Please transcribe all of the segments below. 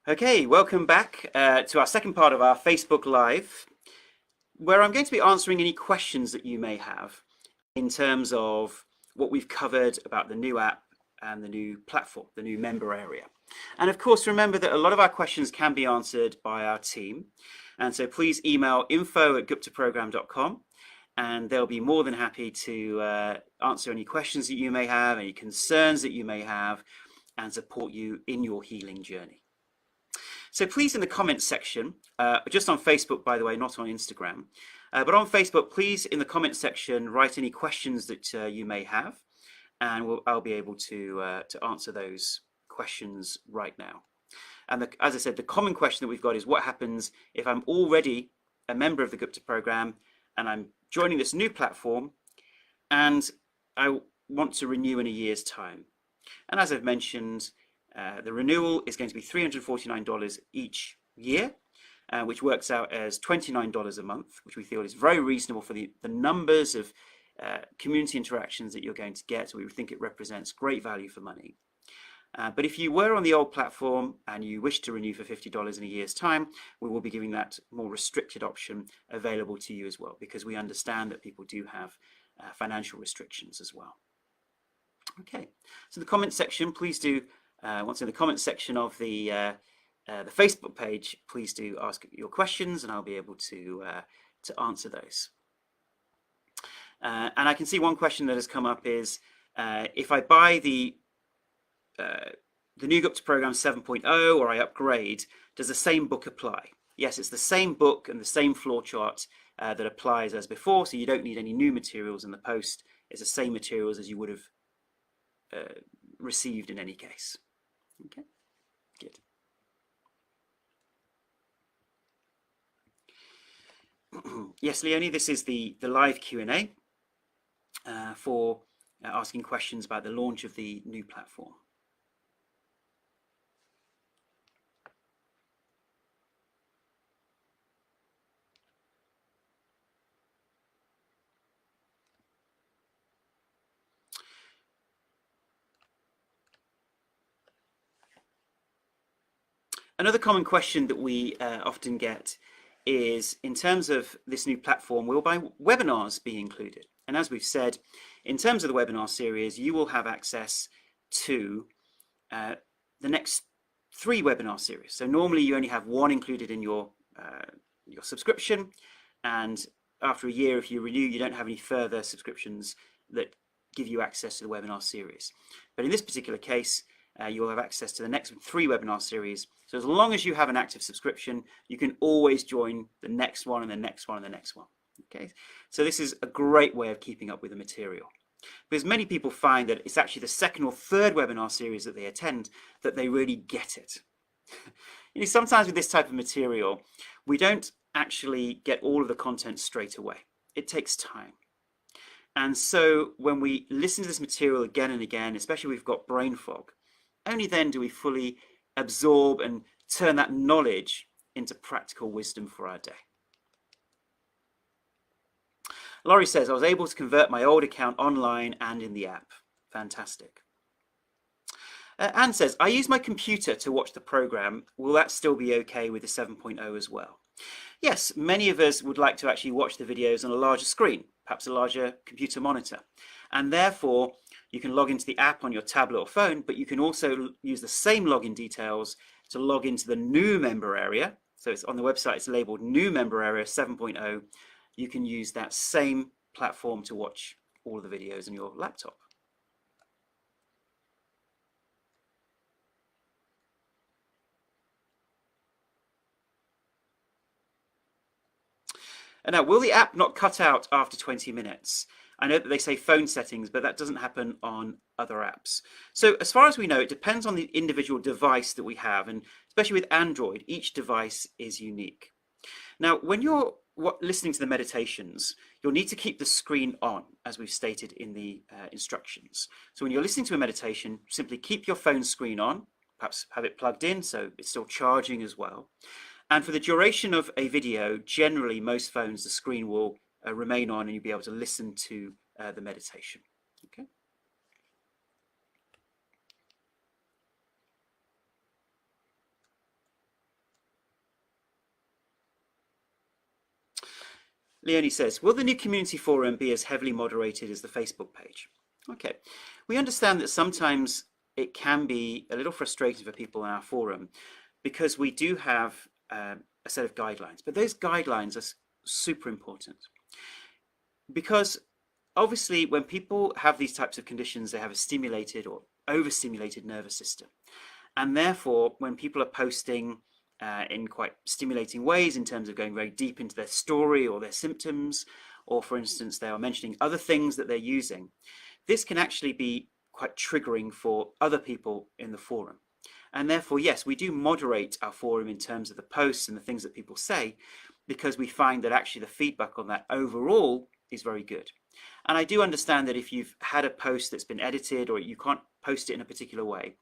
Okay, welcome back to our second part of our Facebook Live, where I'm going to be answering any questions that you may have in terms of what we've covered about the new app and the new platform, the new member area. And of course, remember that a lot of our questions can be answered by our team. And so please email info@guptaprogram.com and they'll be more than happy to answer any questions that you may have, any concerns that you may have, and support you in your healing journey. So please, in the comments section, just on Facebook, by the way, not on Instagram, but on Facebook, please, in the comments section, write any questions that you may have, and I'll be able to answer those questions right now. And as I said, the common question that we've got is what happens if I'm already a member of the Gupta program and I'm joining this new platform and I want to renew in a year's time. And as I've mentioned, the renewal is going to be $349 each year, which works out as $29 a month, which we feel is very reasonable for the numbers of community interactions that you're going to get. So we think it represents great value for money. But if you were on the old platform and you wish to renew for $50 in a year's time, we will be giving that more restricted option available to you as well, because we understand that people do have financial restrictions as well. Okay, so in the comment section, please do, once in the comment section of the Facebook page, please do ask your questions and I'll be able to answer those. And I can see one question that has come up is, if I buy the new Gupta program 7.0 or I upgrade, does the same book apply? Yes, it's the same book and the same floor chart that applies as before, so you don't need any new materials in the post. It's the same materials as you would have received in any case. Okay, good. Yes, Leonie, this is the live Q&A for asking questions about the launch of the new platform. Another common question that we often get is, in terms of this new platform, will my webinars be included? And as we've said, in terms of the webinar series, you will have access to the next 3 webinar series. So normally you only have 1 included in your subscription, and after a year, if you renew, you don't have any further subscriptions that give you access to the webinar series. But in this particular case, you will have access to the next 3 webinar series. So as long as you have an active subscription, you can always join the next one and the next one and the next one. Okay, so this is a great way of keeping up with the material, because many people find that it's actually the 2nd or 3rd webinar series that they attend that they really get it. You know, sometimes with this type of material, we don't actually get all of the content straight away. It takes time. And so when we listen to this material again and again, especially if we've got brain fog, only then do we fully absorb and turn that knowledge into practical wisdom for our day. Laurie says, I was able to convert my old account online and in the app. Fantastic. Anne says, I use my computer to watch the program. Will that still be okay with the 7.0 as well? Yes, many of us would like to actually watch the videos on a larger screen, perhaps a larger computer monitor. And therefore, you can log into the app on your tablet or phone, but you can also use the same login details to log into the new member area. So it's on the website, it's labeled New Member Area 7.0. You can use that same platform to watch all of the videos on your laptop. And now, will the app not cut out after 20 minutes? I know that they say phone settings, but that doesn't happen on other apps. So as far as we know, it depends on the individual device that we have, and especially with Android, each device is unique. Now, when you're listening to the meditations, you'll need to keep the screen on, as we've stated in the instructions. So when you're listening to a meditation, simply keep your phone screen on, perhaps have it plugged in so it's still charging as well. And for the duration of a video, generally most phones, the screen will remain on and you'll be able to listen to the meditation. Okay. Leonie says, will the new community forum be as heavily moderated as the Facebook page? Okay, we understand that sometimes it can be a little frustrating for people in our forum because we do have a set of guidelines, but those guidelines are super important because obviously when people have these types of conditions, they have a stimulated or overstimulated nervous system. And therefore, when people are posting in quite stimulating ways in terms of going very deep into their story or their symptoms, or for instance, they are mentioning other things that they're using, this can actually be quite triggering for other people in the forum. And therefore, yes, we do moderate our forum in terms of the posts and the things that people say, because we find that actually the feedback on that overall is very good. And I do understand that if you've had a post that's been edited or you can't post it in a particular way,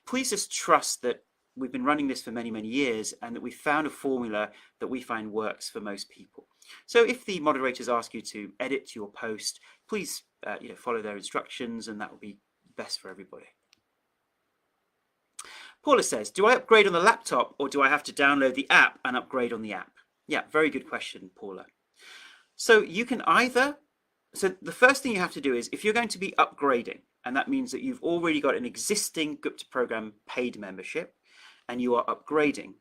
please just trust that we've been running this for many, many years and that we've found a formula that we find works for most people. So if the moderators ask you to edit your post, please follow their instructions, and that will be best for everybody. Paula says, do I upgrade on the laptop or do I have to download the app and upgrade on the app? Yeah, very good question, Paula. So you can either, so the first thing you have to do is if you're going to be upgrading, and that means that you've already got an existing Gupta program paid membership and you are upgrading,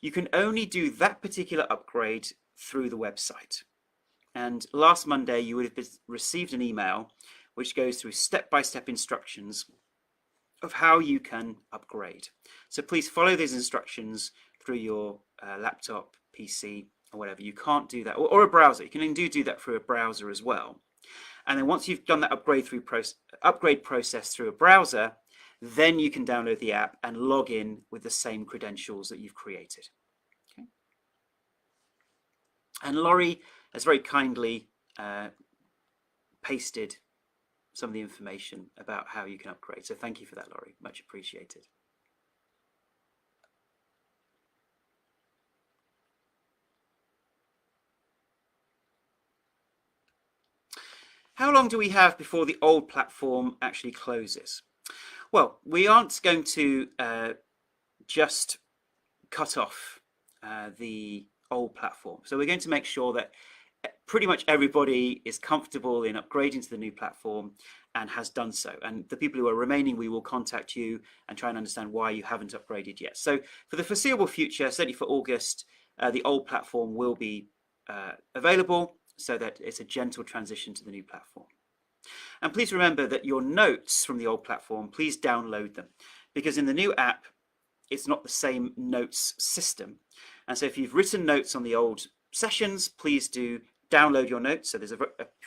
you can only do that particular upgrade through the website. And last Monday you would have received an email which goes through step-by-step instructions of how you can upgrade. So please follow these instructions through your laptop, PC, or whatever. You can't do that, or a browser. You can do that through a browser as well. And then once you've done that upgrade process through a browser, then you can download the app and log in with the same credentials that you've created. Okay. And Laurie has very kindly pasted some of the information about how you can upgrade. So thank you for that, Laurie. Much appreciated. How long do we have before the old platform actually closes? Well, we aren't going to just cut off the old platform. So we're going to make sure that pretty much everybody is comfortable in upgrading to the new platform and has done so. And the people who are remaining, we will contact you and try and understand why you haven't upgraded yet. So for the foreseeable future, certainly for August, the old platform will be available so that it's a gentle transition to the new platform. And please remember that your notes from the old platform, please download them, because in the new app, it's not the same notes system. And so if you've written notes on the old sessions, please do download your notes. So there's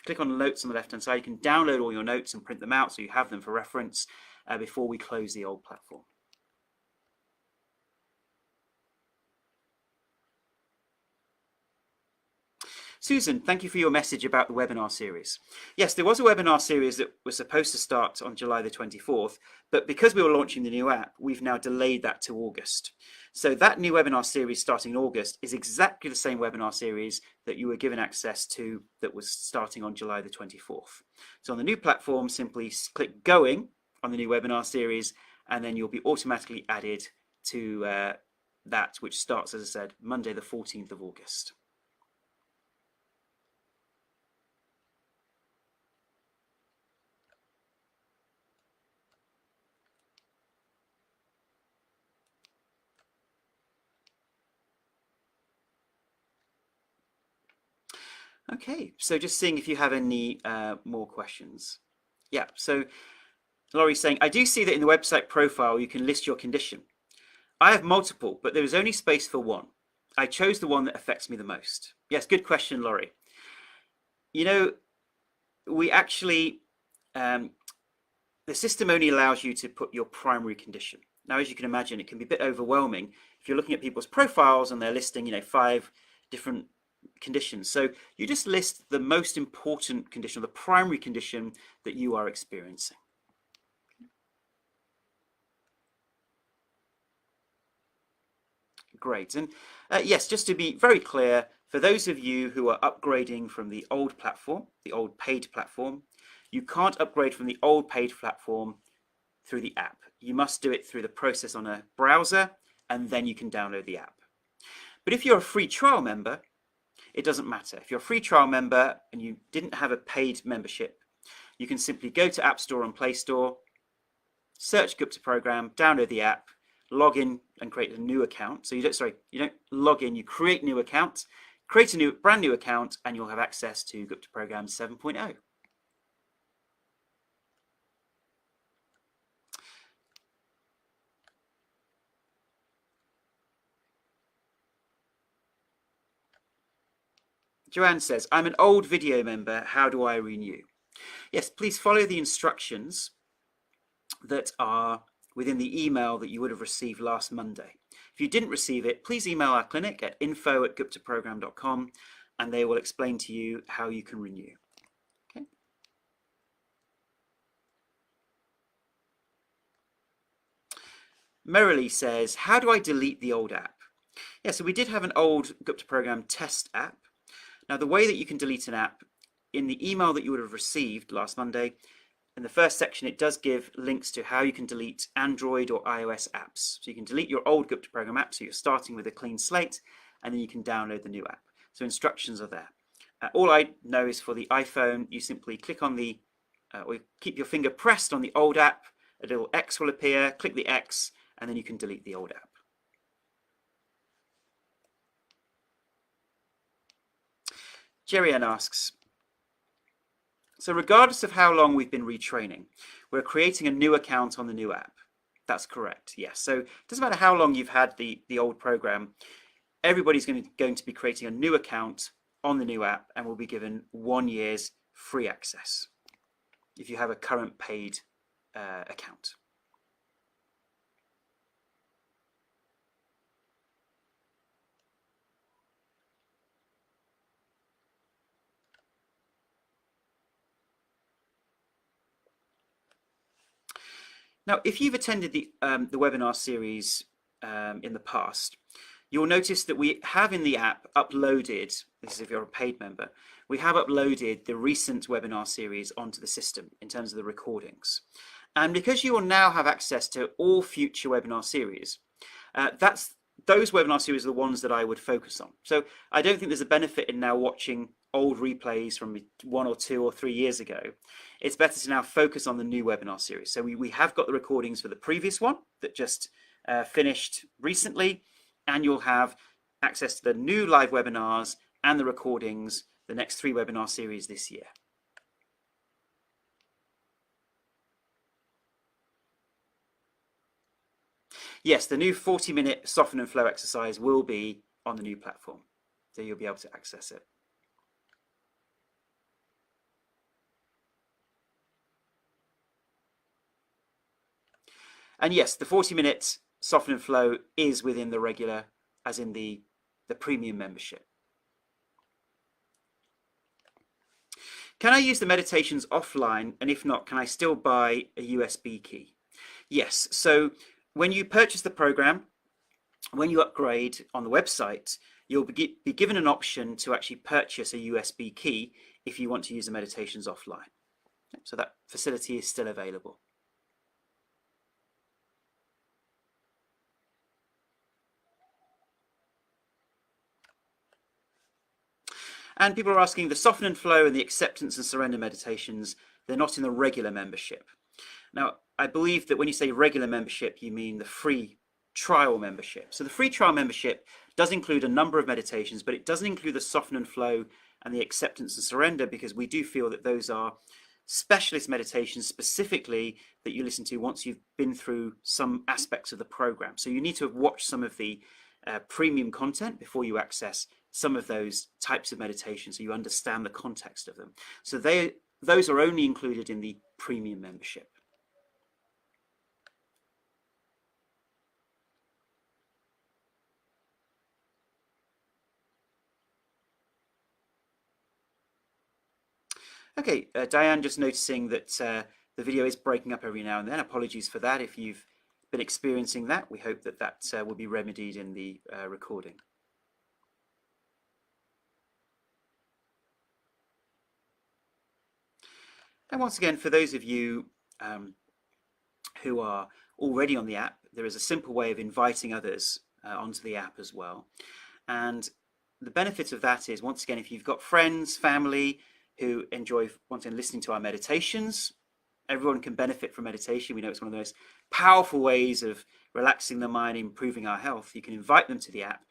click on the notes on the left-hand side. You can download all your notes and print them out so you have them for reference before we close the old platform. Susan, thank you for your message about the webinar series. Yes, there was a webinar series that was supposed to start on July the 24th, but because we were launching the new app, we've now delayed that to August. So that new webinar series starting in August is exactly the same webinar series that you were given access to that was starting on July the 24th. So on the new platform, simply click going on the new webinar series, and then you'll be automatically added to that, which starts, as I said, Monday the 14th of August. Okay, so just seeing if you have any more questions. Yeah, so Laurie's saying, I do see that in the website profile you can list your condition. I have multiple, but there is only space for one. I chose the one that affects me the most. Yes, good question, Laurie. You know, we actually, the system only allows you to put your primary condition. Now, as you can imagine, it can be a bit overwhelming if you're looking at people's profiles and they're listing, 5 different conditions. So you just list the most important condition, the primary condition that you are experiencing. Great. And yes, just to be very clear, for those of you who are upgrading from the old platform, the old paid platform, you can't upgrade from the old paid platform through the app. You must do it through the process on a browser, and then you can download the app. But if you're a free trial member, it doesn't matter. If you're a free trial member and you didn't have a paid membership, you can simply go to App Store and Play Store, search Gupta Program, download the app, log in and create a new account. So you don't log in, you create a new account, create a brand new account, and you'll have access to Gupta Program 7.0. Joanne says, I'm an old video member, how do I renew? Yes, please follow the instructions that are within the email that you would have received last Monday. If you didn't receive it, please email our clinic at info@guptaprogram.com and they will explain to you how you can renew. Okay. Merrily says, how do I delete the old app? Yeah, so we did have an old Gupta Program test app. Now, the way that you can delete an app, in the email that you would have received last Monday, in the first section, it does give links to how you can delete Android or iOS apps. So you can delete your old Gupta Program app, so you're starting with a clean slate, and then you can download the new app. So instructions are there. All I know is for the iPhone, you simply click on the, or keep your finger pressed on the old app, a little X will appear, click the X, and then you can delete the old app. Jerry Ann asks, so regardless of how long we've been retraining, we're creating a new account on the new app. That's correct, yes. So it doesn't matter how long you've had the old program, everybody's going to be creating a new account on the new app and will be given 1 year's free access if you have a current paid account. Now, if you've attended the webinar series in the past, you'll notice that we have in the app uploaded, this is if you're a paid member, we have uploaded the recent webinar series onto the system in terms of the recordings. And because you will now have access to all future webinar series, those webinar series are the ones that I would focus on. So I don't think there's a benefit in now watching old replays from 1 or 2 or 3 years ago. It's better to now focus on the new webinar series. So we have got the recordings for the previous one that just finished recently, and you'll have access to the new live webinars and the recordings, the next 3 webinar series this year. Yes, the new 40-minute soften and flow exercise will be on the new platform, so you'll be able to access it. And yes, the 40-minute soften and flow is within the regular, as in the premium membership. Can I use the meditations offline? And if not, can I still buy a USB key? Yes, so when you purchase the program, when you upgrade on the website, you'll be given an option to actually purchase a USB key if you want to use the meditations offline. So that facility is still available. And people are asking, the soften and flow and the acceptance and surrender meditations, they're not in the regular membership. Now, I believe that when you say regular membership, you mean the free trial membership. So the free trial membership does include a number of meditations, but it doesn't include the soften and flow and the acceptance and surrender, because we do feel that those are specialist meditations specifically that you listen to once you've been through some aspects of the program. So you need to have watched some of the premium content before you access some of those types of meditation, so you understand the context of them. So those are only included in the premium membership. Okay, Diane just noticing that the video is breaking up every now and then. Apologies for that if you've been experiencing that. We hope that that will be remedied in the recording. And once again, for those of you who are already on the app, there is a simple way of inviting others onto the app as well. And the benefit of that is, once again, if you've got friends, family who enjoy, once again, listening to our meditations, everyone can benefit from meditation. We know it's one of the most powerful ways of relaxing the mind, improving our health. You can invite them to the app.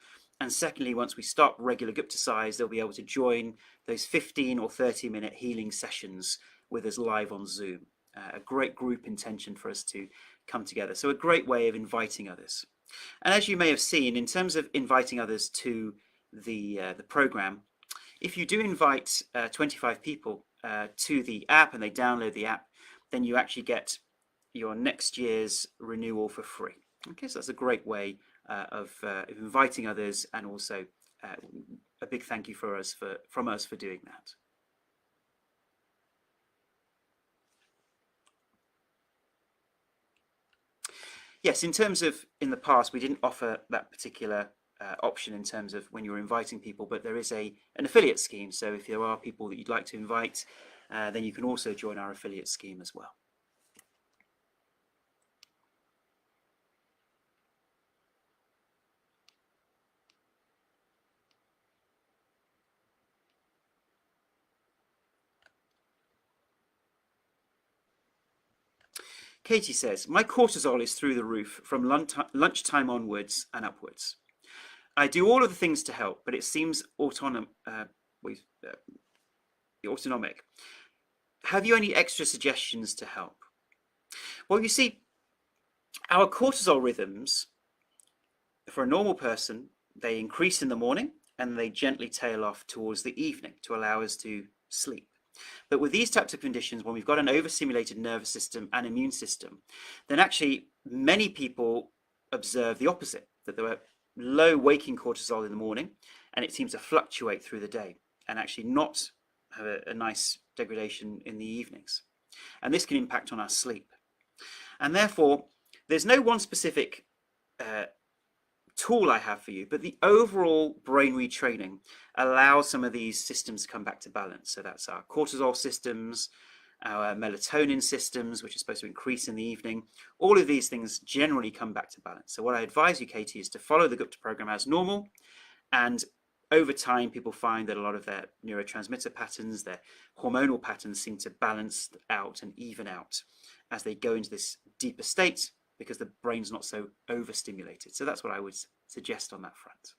And secondly, once we start regular Gupta size, they'll be able to join those 15 or 30-minute healing sessions with us live on Zoom. A great group intention for us to come together. So a great way of inviting others. And as you may have seen, in terms of inviting others to the program, if you do invite 25 people to the app and they download the app, then you actually get your next year's renewal for free. Okay, so that's a great way of inviting others, and also a big thank you from us for doing that. Yes, in terms of in the past, we didn't offer that particular option in terms of when you're inviting people, but there is an affiliate scheme. So if there are people that you'd like to invite, then you can also join our affiliate scheme as well. Katie says, my cortisol is through the roof from lunchtime onwards and upwards. I do all of the things to help, but it seems autonomic. Have you any extra suggestions to help? Well, you see, our cortisol rhythms, for a normal person, they increase in the morning and they gently tail off towards the evening to allow us to sleep. But with these types of conditions, when we've got an overstimulated nervous system and immune system, then actually many people observe the opposite, that there are low waking cortisol in the morning and it seems to fluctuate through the day and actually not have a nice degradation in the evenings. And this can impact on our sleep. And therefore, there's no one specific tool I have for you, but the overall brain retraining allows some of these systems to come back to balance. So that's our cortisol systems, our melatonin systems, which are supposed to increase in the evening. All of these things generally come back to balance. So what I advise you, Katie, is to follow the Gupta program as normal, and over time people find that a lot of their neurotransmitter patterns, their hormonal patterns, seem to balance out and even out as they go into this deeper state, because the brain's not so overstimulated. So that's what I would suggest on that front.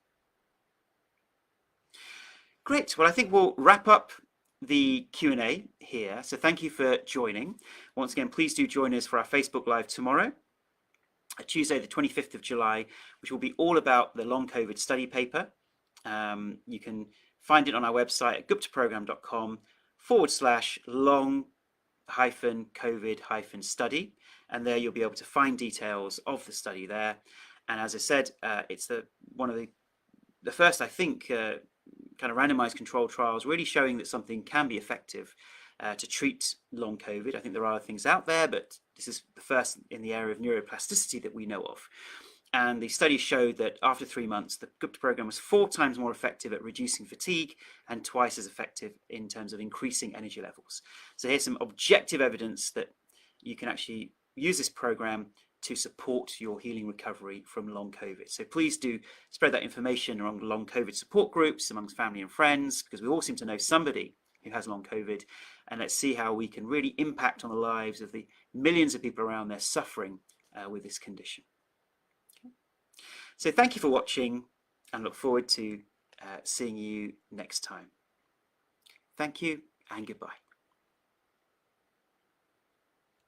Great. Well, I think we'll wrap up the Q&A here. So thank you for joining. Once again, please do join us for our Facebook Live tomorrow, Tuesday the 25th of July, which will be all about the long COVID study paper. You can find it on our website at guptaprogram.com/long-COVID-study. And there you'll be able to find details of the study there. And as I said, it's one of the first, I think, kind of randomized controlled trials really showing that something can be effective to treat long COVID. I think there are other things out there, but this is the first in the area of neuroplasticity that we know of. And the study showed that after 3 months, the Gupta program was 4 times more effective at reducing fatigue and twice as effective in terms of increasing energy levels. So here's some objective evidence that you can actually use this program to support your healing recovery from long COVID. So please do spread that information around long COVID support groups amongst family and friends, because we all seem to know somebody who has long COVID, and let's see how we can really impact on the lives of the millions of people around there suffering with this condition. Okay. So thank you for watching, and look forward to seeing you next time. Thank you and goodbye.